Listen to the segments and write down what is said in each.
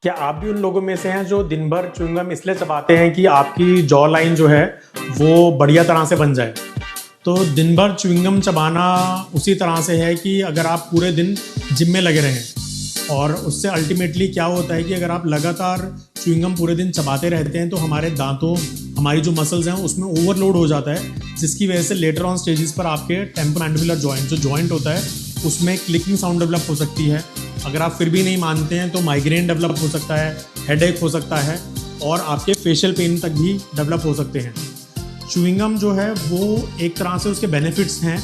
क्या आप भी उन लोगों में से हैं जो दिन भर च्युइंगम इसलिए चबाते हैं कि आपकी जॉ लाइन जो है वो बढ़िया तरह से बन जाए? तो दिन भर च्युइंगम चबाना उसी तरह से है कि अगर आप पूरे दिन जिम में लगे रहें, और उससे अल्टीमेटली क्या होता है कि अगर आप लगातार च्युइंगम पूरे दिन चबाते रहते हैं तो हमारे दांतों, हमारी जो मसल्स हैं उसमें ओवरलोड हो जाता है, जिसकी वजह से लेटर ऑन स्टेजेस पर आपके टेम्पोमैंडिबुलर जॉइंट जो जॉइंट होता है उसमें क्लिकिंग साउंड डेवलप हो सकती है। अगर आप फिर भी नहीं मानते हैं तो माइग्रेन डेवलप हो सकता है, हेडेक हो सकता है, और आपके फेशियल पेन तक भी डेवलप हो सकते हैं। च्युइंगम जो है वो एक तरह से उसके बेनिफिट्स हैं,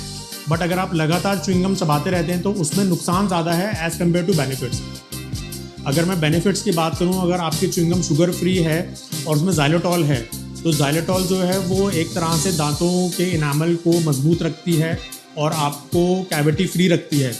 बट अगर आप लगातार च्युइंगम चबाते रहते हैं तो उसमें नुकसान ज़्यादा है एज़ कम्पेयर टू बेनिफिट्स। अगर मैं बेनिफिट्स की बात करूं, अगर आपकी च्युइंगम शुगर फ्री है और उसमें ज़ाइलोटॉल है, तो ज़ाइलोटॉल जो है वो एक तरह से दांतों के इनामल को मजबूत रखती है और आपको कैविटी फ्री रखती है।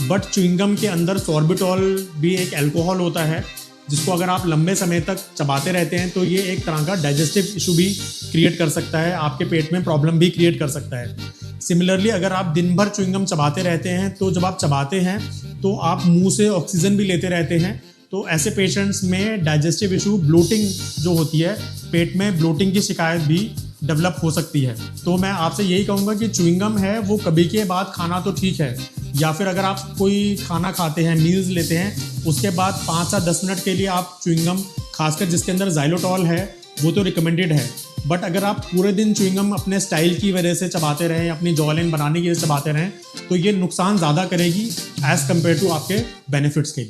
बट च्युइंगम के अंदर सॉर्बिटॉल भी एक अल्कोहल होता है, जिसको अगर आप लंबे समय तक चबाते रहते हैं तो ये एक तरह का डाइजेस्टिव इशू भी क्रिएट कर सकता है, आपके पेट में प्रॉब्लम भी क्रिएट कर सकता है। सिमिलरली अगर आप दिन भर च्युइंगम चबाते रहते हैं तो जब आप चबाते हैं तो आप मुंह से ऑक्सीजन भी लेते रहते हैं, तो ऐसे पेशेंट्स में डाइजेस्टिव इशू, ब्लोटिंग जो होती है, पेट में ब्लोटिंग की शिकायत भी डेवलप हो सकती है। तो मैं आपसे यही कहूँगा कि च्युइंगम है वो कभी के बाद खाना तो ठीक है, या फिर अगर आप कोई खाना खाते हैं, मील्स लेते हैं, उसके बाद 5 से 10 मिनट के लिए आप च्युइंगम, खासकर जिसके अंदर ज़ाइलोटॉल है, वो तो रिकमेंडेड है। बट अगर आप पूरे दिन च्युइंगम अपने स्टाइल की वजह से चबाते रहें, अपनी जॉ लाइन बनाने की वजह से चबाते रहें, तो ये नुकसान ज़्यादा करेगी एज़ कम्पेयर टू आपके बेनिफिट्स के लिए।